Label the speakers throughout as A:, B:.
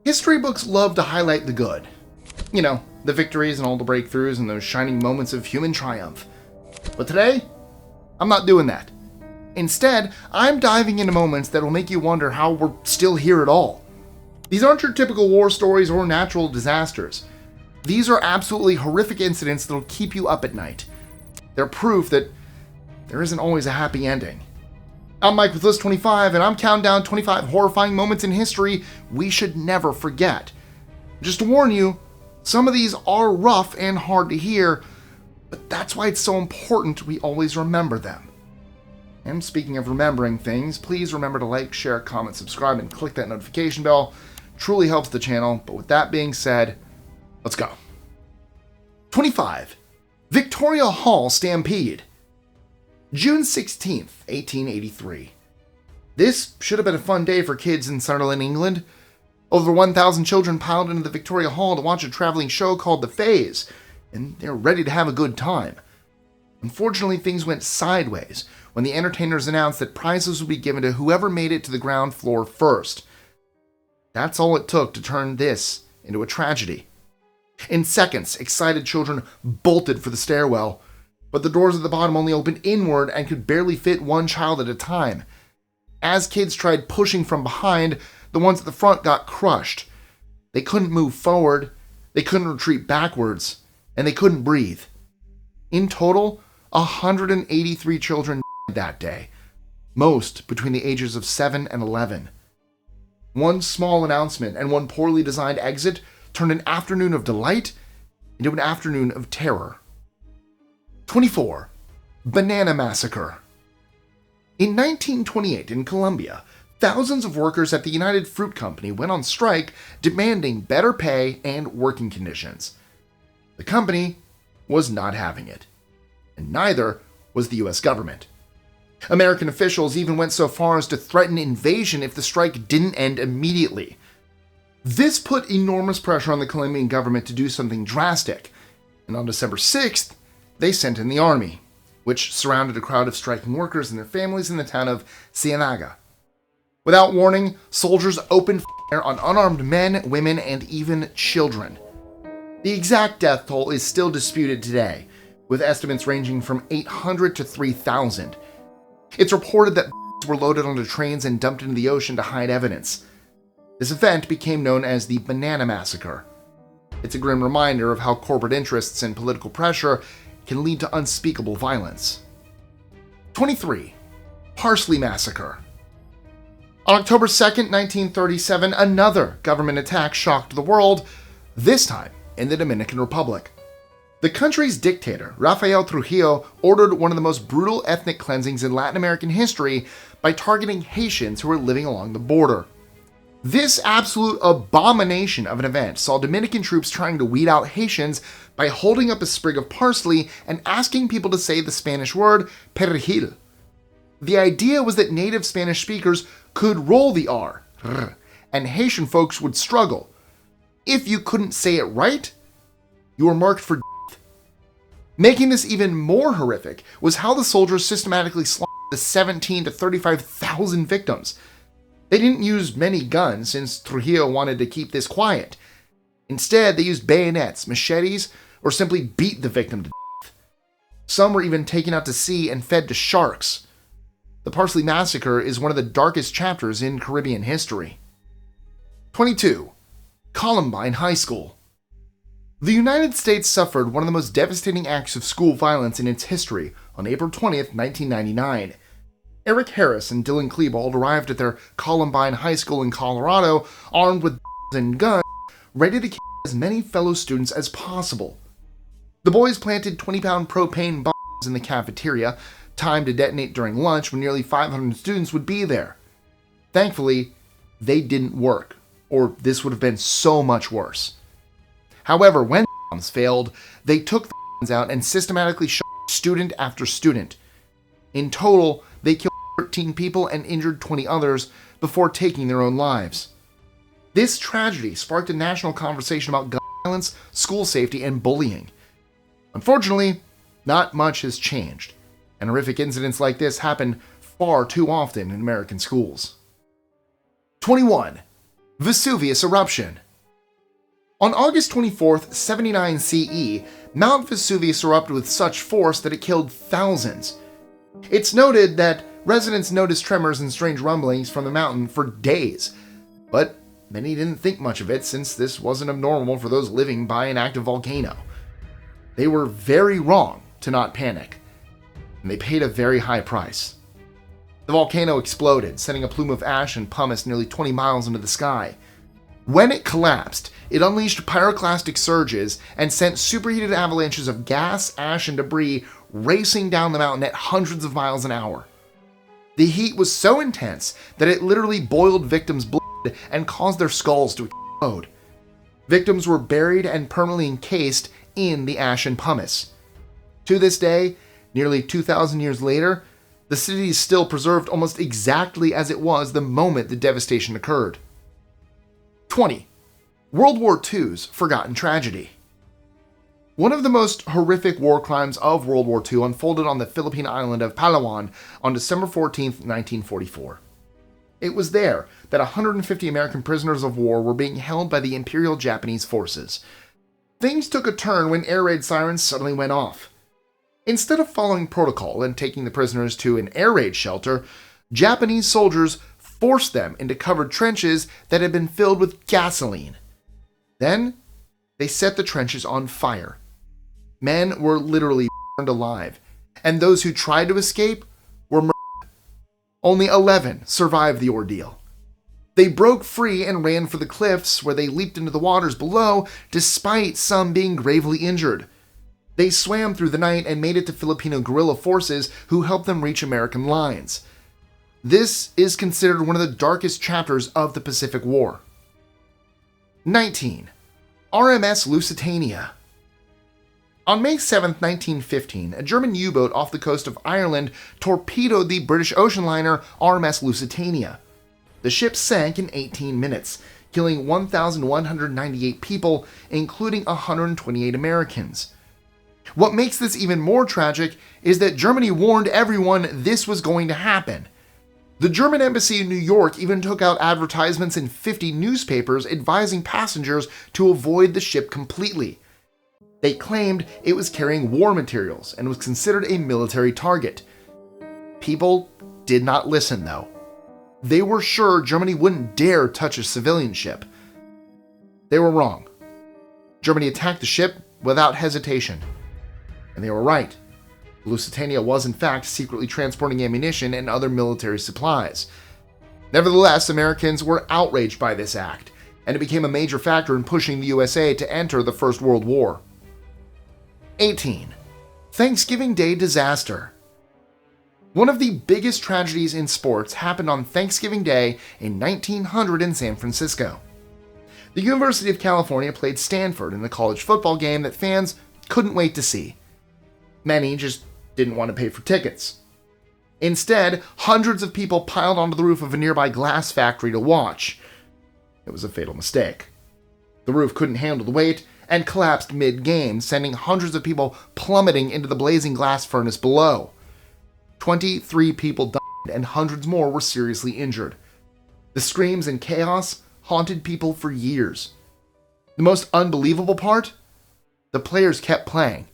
A: History books love to highlight the good. You know, the victories and all the breakthroughs and those shining moments of human triumph. But today, I'm not doing that. Instead, I'm diving into moments that will make you wonder how we're still here at all. These aren't your typical war stories or natural disasters. These are absolutely horrific incidents that'll keep you up at night. They're proof that there isn't always a happy ending. I'm Mike with List 25, and I'm counting down 25 horrifying moments in history we should never forget. Just to warn you, some of these are rough and hard to hear, but that's why it's so important we always remember them. And speaking of remembering things, please remember to like, share, comment, subscribe, and click that notification bell. Truly helps the channel, but with that being said, let's go. 25. Victoria Hall Stampede. June 16th, 1883. This should have been a fun day for kids in Sunderland, England. Over 1,000 children piled into the Victoria Hall to watch a traveling show called The Phase, and they're ready to have a good time. Unfortunately, things went sideways when the entertainers announced that prizes would be given to whoever made it to the ground floor first. That's all it took to turn this into a tragedy. In seconds, excited children bolted for the stairwell, but the doors at the bottom only opened inward and could barely fit one child at a time. As kids tried pushing from behind, the ones at the front got crushed. They couldn't move forward, they couldn't retreat backwards, and they couldn't breathe. In total, 183 children died that day, most between the ages of 7 and 11. One small announcement and one poorly designed exit turned an afternoon of delight into an afternoon of terror. 24. Banana Massacre. In 1928 in Colombia, thousands of workers at the United Fruit Company went on strike demanding better pay and working conditions. The company was not having it, and neither was the US government. American officials even went so far as to threaten invasion if the strike didn't end immediately. This put enormous pressure on the Colombian government to do something drastic, and on December 6th, they sent in the army, which surrounded a crowd of striking workers and their families in the town of Ciénaga. Without warning, soldiers opened fire on unarmed men, women, and even children. The exact death toll is still disputed today, with estimates ranging from 800 to 3,000. It's reported that were loaded onto trains and dumped into the ocean to hide evidence. This event became known as the Banana Massacre. It's a grim reminder of how corporate interests and political pressure can lead to unspeakable violence. 23. Parsley Massacre. On October 2nd, 1937, another government attack shocked the world, this time in the Dominican Republic. The country's dictator, Rafael Trujillo, ordered one of the most brutal ethnic cleansings in Latin American history by targeting Haitians who were living along the border. This absolute abomination of an event saw Dominican troops trying to weed out Haitians by holding up a sprig of parsley and asking people to say the Spanish word perejil. The idea was that native Spanish speakers could roll the R, and Haitian folks would struggle. If you couldn't say it right, you were marked for death. Making this even more horrific was how the soldiers systematically slaughtered the 17 to 35,000 victims. They didn't use many guns since Trujillo wanted to keep this quiet. Instead, they used bayonets, machetes, or simply beat the victim to death. Some were even taken out to sea and fed to sharks. The Parsley Massacre is one of the darkest chapters in Caribbean history. 22. Columbine High School. The United States suffered one of the most devastating acts of school violence in its history on April 20th, 1999. Eric Harris and Dylan Klebold arrived at their Columbine High School in Colorado armed with and guns, ready to kill as many fellow students as possible. The boys planted 20-pound propane bombs in the cafeteria, timed to detonate during lunch when nearly 500 students would be there. Thankfully, they didn't work, or this would have been so much worse. However, when the bombs failed, they took the guns out and systematically shot student after student. In total, they killed 13 people and injured 20 others before taking their own lives. This tragedy sparked a national conversation about gun violence, school safety, and bullying. Unfortunately, not much has changed, and horrific incidents like this happen far too often in American schools. 21. Vesuvius Eruption. On August 24th, 79 CE, Mount Vesuvius erupted with such force that it killed thousands. It's noted that residents noticed tremors and strange rumblings from the mountain for days, but many didn't think much of it since this wasn't abnormal for those living by an active volcano. They were very wrong to not panic, and they paid a very high price. The volcano exploded, sending a plume of ash and pumice nearly 20 miles into the sky. When it collapsed, it unleashed pyroclastic surges and sent superheated avalanches of gas, ash, and debris racing down the mountain at hundreds of miles an hour. The heat was so intense that it literally boiled victims' blood and caused their skulls to explode. Victims were buried and permanently encased in the ash and pumice. To this day, nearly 2,000 years later, the city is still preserved almost exactly as it was the moment the devastation occurred. 20. World War II's forgotten tragedy. One of the most horrific war crimes of World War II unfolded on the Philippine island of Palawan on December 14, 1944. It was there that 150 American prisoners of war were being held by the Imperial Japanese forces. Things took a turn when air raid sirens suddenly went off. Instead of following protocol and taking the prisoners to an air raid shelter, Japanese soldiers forced them into covered trenches that had been filled with gasoline. Then, they set the trenches on fire. Men were literally burned alive, and those who tried to escape were murdered. Only 11 survived the ordeal. They broke free and ran for the cliffs, where they leaped into the waters below, despite some being gravely injured. They swam through the night and made it to Filipino guerrilla forces who helped them reach American lines. This is considered one of the darkest chapters of the Pacific War. 19. RMS Lusitania. On May 7, 1915, a German U-boat off the coast of Ireland torpedoed the British ocean liner RMS Lusitania. The ship sank in 18 minutes, killing 1,198 people, including 128 Americans. What makes this even more tragic is that Germany warned everyone this was going to happen. The German embassy in New York even took out advertisements in 50 newspapers advising passengers to avoid the ship completely. They claimed it was carrying war materials and was considered a military target. People did not listen, though. They were sure Germany wouldn't dare touch a civilian ship. They were wrong. Germany attacked the ship without hesitation. And they were right. Lusitania was in fact secretly transporting ammunition and other military supplies. Nevertheless, Americans were outraged by this act, and it became a major factor in pushing the USA to enter the First World War. 18. Thanksgiving Day Disaster. One of the biggest tragedies in sports happened on Thanksgiving Day in 1900 in San Francisco. The University of California played Stanford in a college football game that fans couldn't wait to see. Many just didn't want to pay for tickets. Instead, hundreds of people piled onto the roof of a nearby glass factory to watch. It was a fatal mistake. The roof couldn't handle the weight and collapsed mid-game, sending hundreds of people plummeting into the blazing glass furnace below. 23 people died and hundreds more were seriously injured. The screams and chaos haunted people for years. The most unbelievable part? The players kept playing.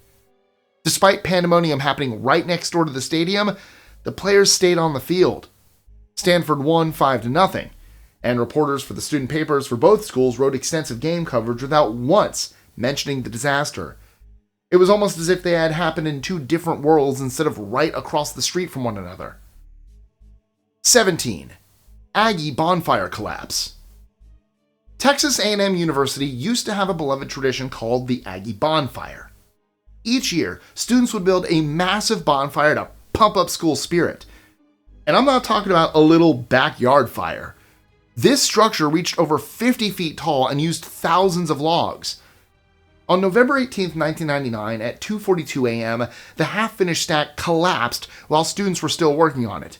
A: Despite pandemonium happening right next door to the stadium, the players stayed on the field. Stanford won 5-0, and reporters for the student papers for both schools wrote extensive game coverage without once mentioning the disaster. It was almost as if they had happened in two different worlds instead of right across the street from one another. 17. Aggie Bonfire Collapse. Texas A&M University used to have a beloved tradition called the Aggie Bonfire. Each year, students would build a massive bonfire to pump up school spirit. And I'm not talking about a little backyard fire. This structure reached over 50 feet tall and used thousands of logs. On November 18, 1999, at 2:42 a.m., the half-finished stack collapsed while students were still working on it.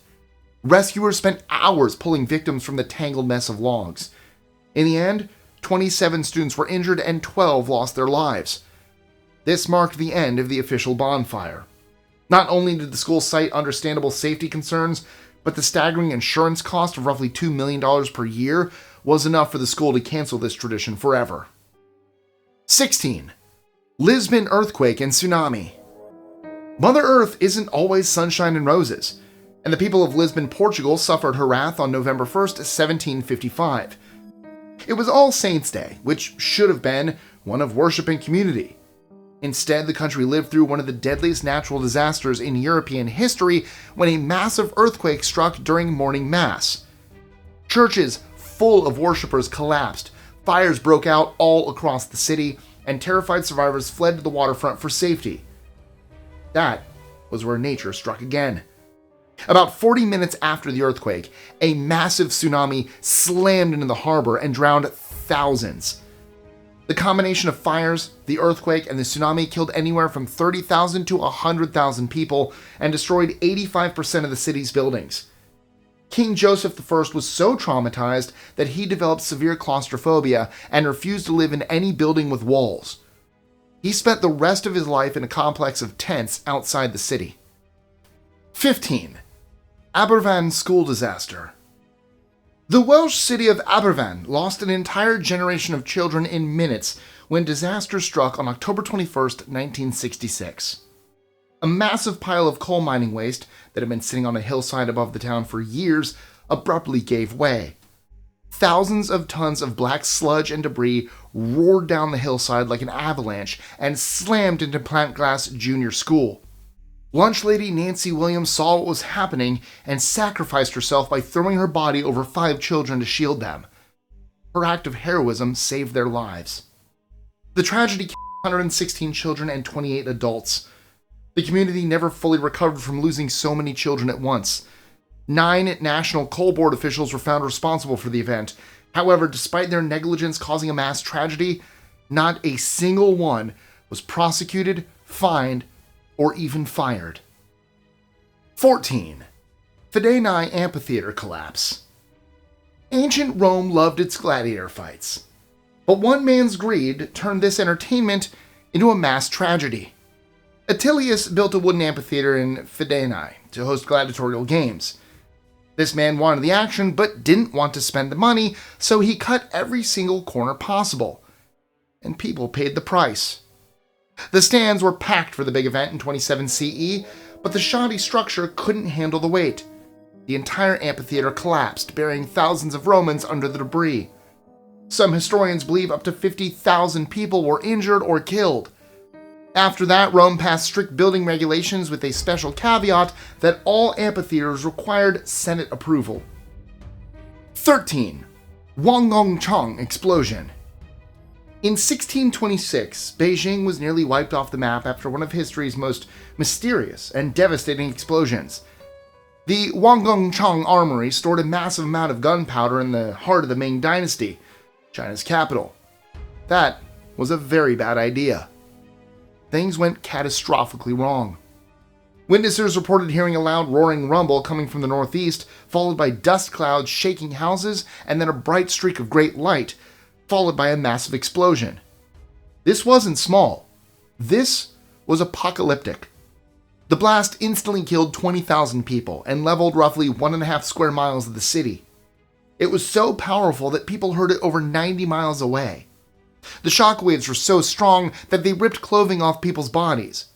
A: Rescuers spent hours pulling victims from the tangled mess of logs. In the end, 27 students were injured and 12 lost their lives. This marked the end of the official bonfire. Not only did the school cite understandable safety concerns, but the staggering insurance cost of roughly $2 million per year was enough for the school to cancel this tradition forever. 16. Lisbon earthquake and tsunami. Mother Earth isn't always sunshine and roses, and the people of Lisbon, Portugal suffered her wrath on November 1st, 1755. It was All Saints' Day, which should have been one of worship and community. Instead, the country lived through one of the deadliest natural disasters in European history when a massive earthquake struck during morning mass. Churches full of worshippers collapsed, fires broke out all across the city, and terrified survivors fled to the waterfront for safety. That was where nature struck again. About 40 minutes after the earthquake, a massive tsunami slammed into the harbor and drowned thousands. The combination of fires, the earthquake, and the tsunami killed anywhere from 30,000 to 100,000 people and destroyed 85% of the city's buildings. King Joseph I was so traumatized that he developed severe claustrophobia and refused to live in any building with walls. He spent the rest of his life in a complex of tents outside the city. 15. Aberfan school disaster. The Welsh city of Aberfan lost an entire generation of children in minutes when disaster struck on October 21st, 1966. A massive pile of coal mining waste that had been sitting on a hillside above the town for years abruptly gave way. Thousands of tons of black sludge and debris roared down the hillside like an avalanche and slammed into Plantglass Junior School. Lunch lady Nancy Williams saw what was happening and sacrificed herself by throwing her body over 5 children to shield them. Her act of heroism saved their lives. The tragedy killed 116 children and 28 adults. The community never fully recovered from losing so many children at once. 9 National Coal Board officials were found responsible for the event. However, despite their negligence causing a mass tragedy, not a single one was prosecuted, fined, or even fired. 14. Fidenae Amphitheatre collapse. Ancient Rome loved its gladiator fights, but one man's greed turned this entertainment into a mass tragedy. Attilius built a wooden amphitheater in Fidenae to host gladiatorial games. This man wanted the action but didn't want to spend the money, so he cut every single corner possible, and people paid the price. The stands were packed for the big event in 27 CE, but the shoddy structure couldn't handle the weight. The entire amphitheater collapsed, burying thousands of Romans under the debris. Some historians believe up to 50,000 people were injured or killed. After that, Rome passed strict building regulations with a special caveat that all amphitheaters required Senate approval. 13. Wanggongchang Explosion. In 1626, Beijing was nearly wiped off the map after one of history's most mysterious and devastating explosions. The Wanggongchang Armory stored a massive amount of gunpowder in the heart of the Ming Dynasty, China's capital. That was a very bad idea. Things went catastrophically wrong. Witnesses reported hearing a loud roaring rumble coming from the northeast, followed by dust clouds shaking houses, and then a bright streak of great light, followed by a massive explosion. This wasn't small. This was apocalyptic. The blast instantly killed 20,000 people and leveled roughly 1.5 square miles of the city. It was so powerful that people heard it over 90 miles away. The shockwaves were so strong that they ripped clothing off people's bodies.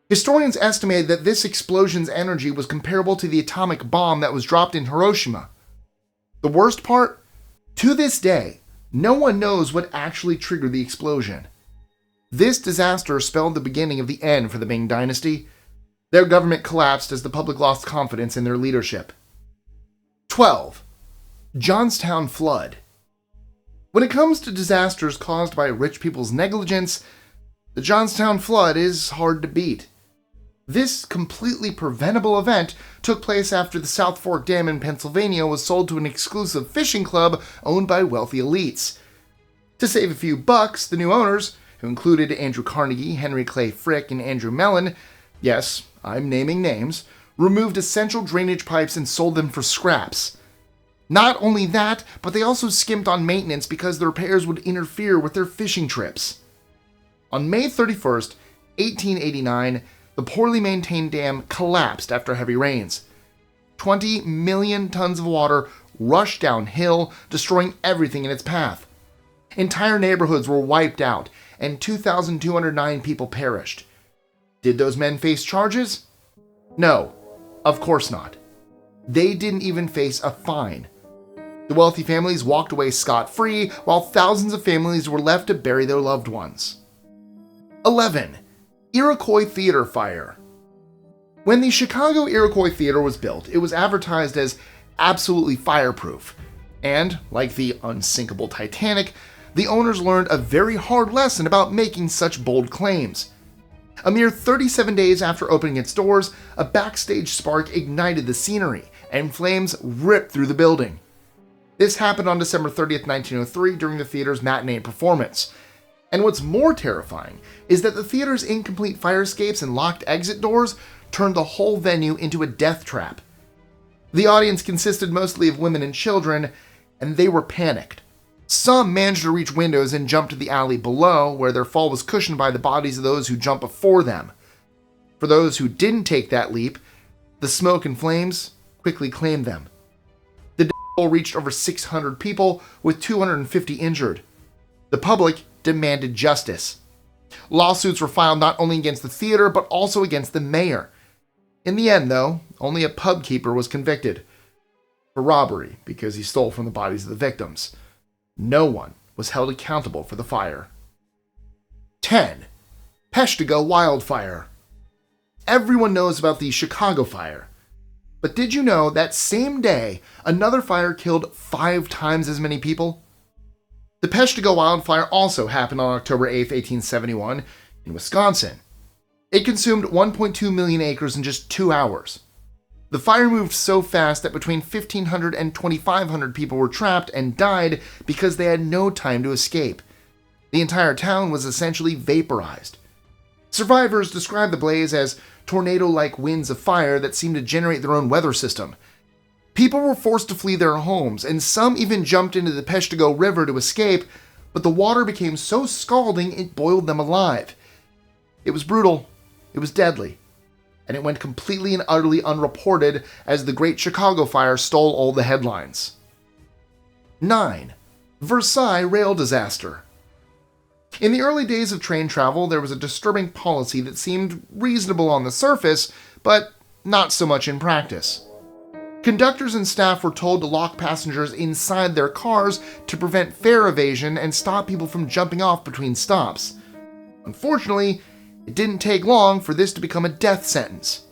A: Historians estimated that this explosion's energy was comparable to the atomic bomb that was dropped in Hiroshima. The worst part? To this day, no one knows what actually triggered the explosion. This disaster spelled the beginning of the end for the Ming Dynasty. Their government collapsed as the public lost confidence in their leadership. 12. Johnstown Flood. When it comes to disasters caused by rich people's negligence, the Johnstown Flood is hard to beat. This completely preventable event took place after the South Fork Dam in Pennsylvania was sold to an exclusive fishing club owned by wealthy elites. To save a few bucks, the new owners, who included Andrew Carnegie, Henry Clay Frick, and Andrew Mellon, yes, I'm naming names, removed essential drainage pipes and sold them for scraps. Not only that, but they also skimped on maintenance because the repairs would interfere with their fishing trips. On May 31st, 1889, the poorly maintained dam collapsed after heavy rains. 20 million tons of water rushed downhill, destroying everything in its path. Entire neighborhoods were wiped out, and 2,209 people perished. Did those men face charges? No, of course not. They didn't even face a fine. The wealthy families walked away scot-free, while thousands of families were left to bury their loved ones. 11. Iroquois Theater Fire. When the Chicago Iroquois Theater was built, it was advertised as absolutely fireproof. And, like the unsinkable Titanic, the owners learned a very hard lesson about making such bold claims. A mere 37 days after opening its doors, a backstage spark ignited the scenery, and flames ripped through the building. This happened on December 30th, 1903 during the theater's matinee performance. And what's more terrifying is that the theater's incomplete fire escapes and locked exit doors turned the whole venue into a death trap. The audience consisted mostly of women and children, and they were panicked. Some managed to reach windows and jump to the alley below, where their fall was cushioned by the bodies of those who jumped before them. For those who didn't take that leap, the smoke and flames quickly claimed them. The death toll reached over 600 people, with 250 injured. The public demanded justice. Lawsuits were filed not only against the theater, but also against the mayor. In the end, though, only a pub keeper was convicted for robbery because he stole from the bodies of the victims. No one was held accountable for the fire. 10. Peshtigo Wildfire. Everyone knows about the Chicago fire. But did you know that same day, another fire killed 5 times as many people? The Peshtigo Wildfire also happened on October 8, 1871, in Wisconsin. It consumed 1.2 million acres in just 2 hours. The fire moved so fast that between 1,500 and 2,500 people were trapped and died because they had no time to escape. The entire town was essentially vaporized. Survivors described the blaze as tornado-like winds of fire that seemed to generate their own weather system. People were forced to flee their homes, and some even jumped into the Peshtigo River to escape, but the water became so scalding it boiled them alive. It was brutal, it was deadly, and it went completely and utterly unreported as the Great Chicago Fire stole all the headlines. 9. Versailles Rail Disaster. In the early days of train travel, there was a disturbing policy that seemed reasonable on the surface, but not so much in practice. Conductors and staff were told to lock passengers inside their cars to prevent fare evasion and stop people from jumping off between stops. Unfortunately, it didn't take long for this to become a death sentence.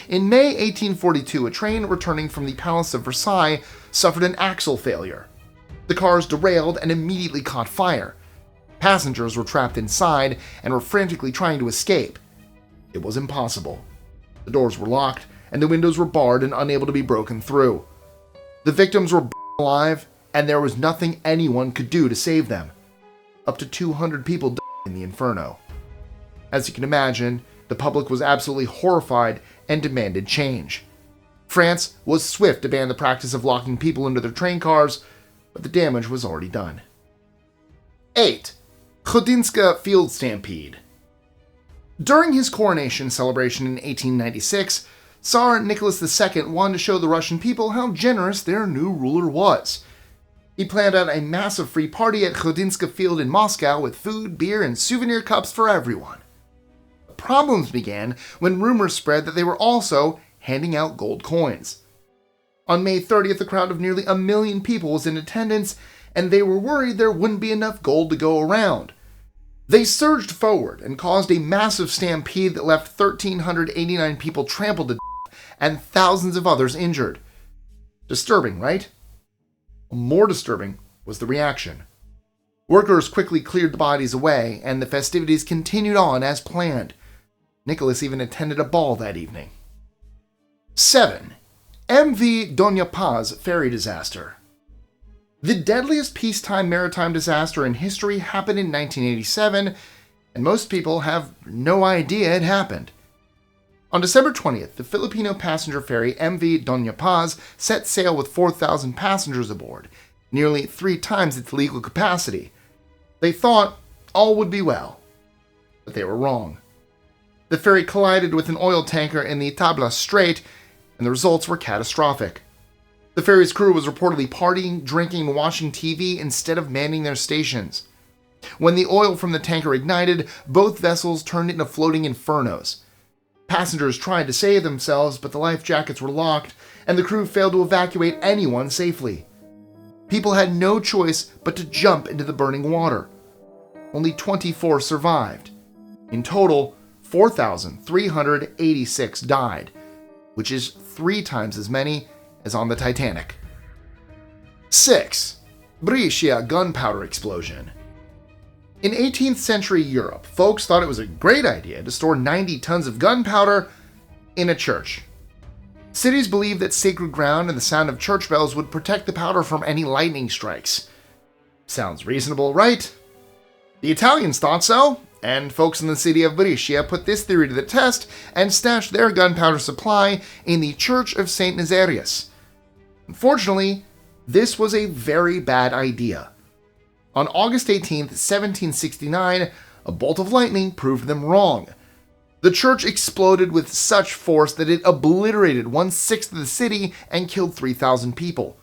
A: In May 1842, a train returning from the Palace of Versailles suffered an axle failure. The cars derailed and immediately caught fire. Passengers were trapped inside and were frantically trying to escape. It was impossible. The doors were locked, and the windows were barred and unable to be broken through. The victims were alive, and there was nothing anyone could do to save them. Up to 200 people died in the inferno. As you can imagine, the public was absolutely horrified and demanded change. France was swift to ban the practice of locking people into their train cars, but the damage was already done. 8. Khodynka Field Stampede. During his coronation celebration in 1896, Tsar Nicholas II wanted to show the Russian people how generous their new ruler was. He planned out a massive free party at Khodynka Field in Moscow with food, beer, and souvenir cups for everyone. The problems began when rumors spread that they were also handing out gold coins. On May 30th, a crowd of nearly 1 million people was in attendance, and they were worried there wouldn't be enough gold to go around. They surged forward and caused a massive stampede that left 1,389 people trampled to death and thousands of others injured. Disturbing, right? More disturbing was the reaction. Workers quickly cleared the bodies away, and the festivities continued on as planned. Nicholas even attended a ball that evening. 7. MV Doña Paz ferry disaster. The deadliest peacetime maritime disaster in history happened in 1987, and most people have no idea it happened. On December 20th, the Filipino passenger ferry MV Doña Paz set sail with 4,000 passengers aboard, nearly 3 times its legal capacity. They thought all would be well, but they were wrong. The ferry collided with an oil tanker in the Tabla Strait, and the results were catastrophic. The The ferry's crew was reportedly partying, drinking, and watching TV instead of manning their stations. When the oil from the tanker ignited, both vessels turned into floating infernos. Passengers tried to save themselves, but the life jackets were locked, and the crew failed to evacuate anyone safely. People had no choice but to jump into the burning water. Only 24 survived. In total, 4,386 died, which is 3 times as many as on the Titanic. 6. Brescia Gunpowder Explosion. In 18th century Europe, folks thought it was a great idea to store 90 tons of gunpowder in a church. Cities believed that sacred ground and the sound of church bells would protect the powder from any lightning strikes. Sounds reasonable, right? The Italians thought so, and folks in the city of Brescia put this theory to the test and stashed their gunpowder supply in the Church of St. Nazarius. Unfortunately, this was a very bad idea. On August 18, 1769, a bolt of lightning proved them wrong. The church exploded with such force that it obliterated 1/6 of the city and killed 3,000 people.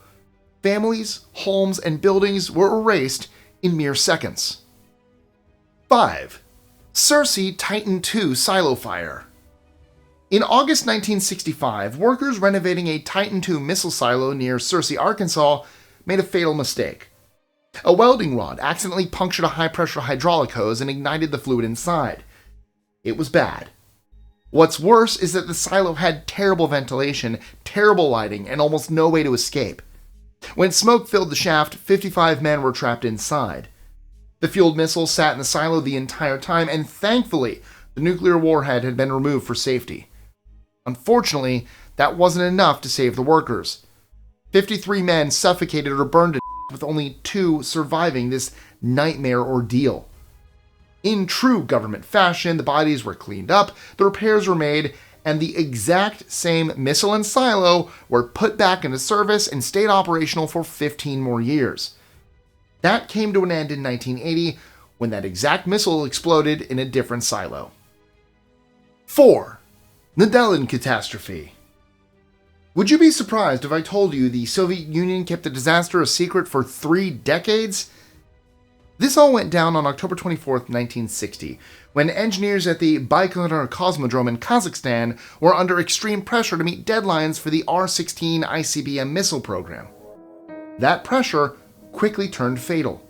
A: Families, homes, and buildings were erased in mere seconds. 5. Searcy Titan II silo fire. In August 1965, workers renovating a Titan II missile silo near Searcy, Arkansas, made a fatal mistake. A welding rod accidentally punctured a high-pressure hydraulic hose and ignited the fluid inside. It was bad. What's worse is that the silo had terrible ventilation, terrible lighting, and almost no way to escape. When smoke filled the shaft, 55 men were trapped inside. The fueled missile sat in the silo the entire time, and thankfully, the nuclear warhead had been removed for safety. Unfortunately, that wasn't enough to save the workers. 53 men suffocated or burned to death, with only 2 surviving this nightmare ordeal. In true government fashion, the bodies were cleaned up, the repairs were made, and the exact same missile and silo were put back into service and stayed operational for 15 more years. That came to an end in 1980 when that exact missile exploded in a different silo. 4. Nedelin Catastrophe. Would you be surprised if I told you the Soviet Union kept the disaster a secret for 3 decades? This all went down on October 24, 1960, when engineers at the Baikonur Cosmodrome in Kazakhstan were under extreme pressure to meet deadlines for the R-16 ICBM missile program. That pressure quickly turned fatal.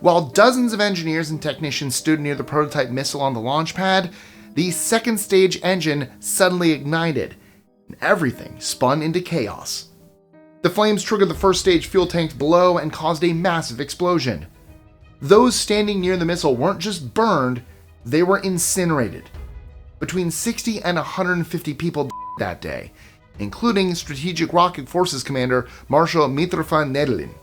A: While dozens of engineers and technicians stood near the prototype missile on the launch pad, the second stage engine suddenly ignited, and everything spun into chaos. The flames triggered the first stage fuel tanks below and caused a massive explosion. Those standing near the missile weren't just burned, they were incinerated. Between 60 and 150 people died that day, including Strategic Rocket Forces Commander Marshal Mitrofan Nedelin.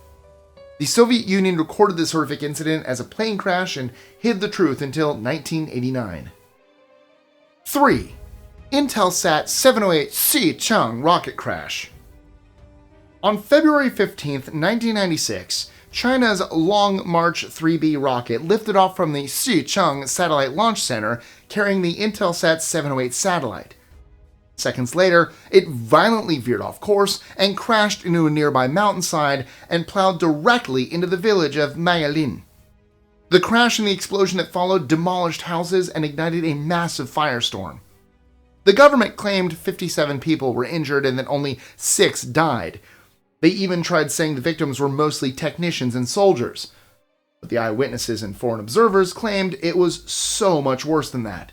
A: The Soviet Union recorded this horrific incident as a plane crash and hid the truth until 1989. 3. Intelsat 708 Xichang rocket crash. On February 15, 1996, China's Long March 3B rocket lifted off from the Xichang Satellite Launch Center carrying the Intelsat 708 satellite. Seconds later, it violently veered off course and crashed into a nearby mountainside and plowed directly into the village of Mayalin. The crash and the explosion that followed demolished houses and ignited a massive firestorm. The government claimed 57 people were injured and that only 6 died. They even tried saying the victims were mostly technicians and soldiers. But the eyewitnesses and foreign observers claimed it was so much worse than that.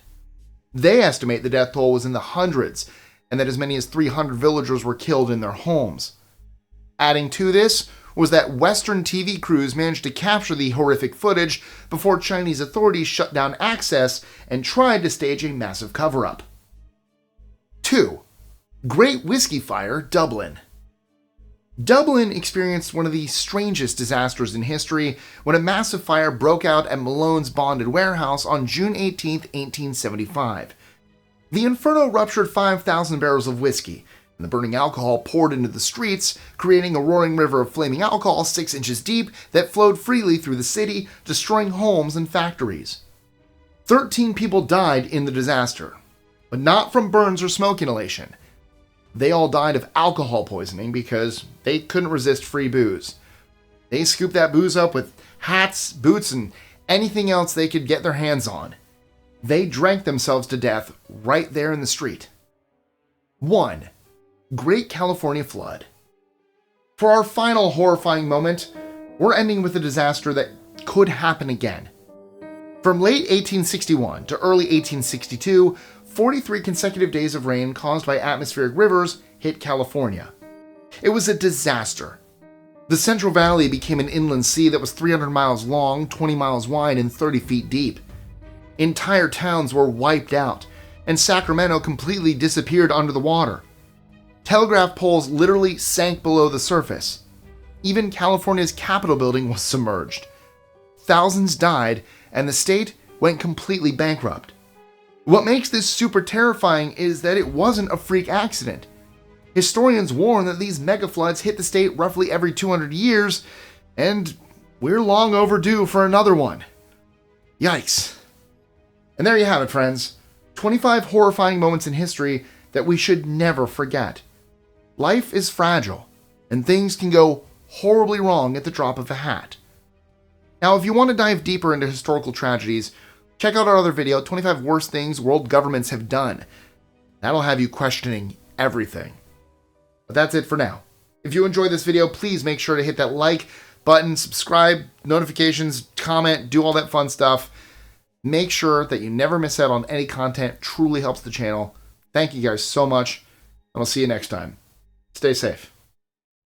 A: They estimate the death toll was in the hundreds, and that as many as 300 villagers were killed in their homes. Adding to this was that Western TV crews managed to capture the horrific footage before Chinese authorities shut down access and tried to stage a massive cover-up. 2. Great Whiskey Fire, Dublin. Dublin experienced one of the strangest disasters in history when a massive fire broke out at Malone's bonded warehouse on June 18, 1875. The inferno ruptured 5,000 barrels of whiskey, and the burning alcohol poured into the streets, creating a roaring river of flaming alcohol 6 inches deep that flowed freely through the city, destroying homes and factories. 13 people died in the disaster, but not from burns or smoke inhalation. They all died of alcohol poisoning because they couldn't resist free booze. They scooped that booze up with hats, boots, and anything else they could get their hands on. They drank themselves to death right there in the street. 1. Great California Flood. For our final horrifying moment, we're ending with a disaster that could happen again. From late 1861 to early 1862, 43 consecutive days of rain caused by atmospheric rivers hit California. It was a disaster. The Central Valley became an inland sea that was 300 miles long, 20 miles wide, and 30 feet deep. Entire towns were wiped out, and Sacramento completely disappeared under the water. Telegraph poles literally sank below the surface. Even California's Capitol building was submerged. Thousands died, and the state went completely bankrupt. What makes this super terrifying is that it wasn't a freak accident. Historians warn that these megafloods hit the state roughly every 200 years, and we're long overdue for another one. Yikes. And there you have it, friends. 25 horrifying moments in history that we should never forget. Life is fragile, and things can go horribly wrong at the drop of a hat. Now, if you want to dive deeper into historical tragedies, check out our other video, 25 Worst Things World Governments Have Done. That'll have you questioning everything. But that's it for now. If you enjoyed this video, please make sure to hit that like button, subscribe, notifications, comment, do all that fun stuff. Make sure that you never miss out on any content. It truly helps the channel. Thank you guys so much, and I'll see you next time. Stay safe.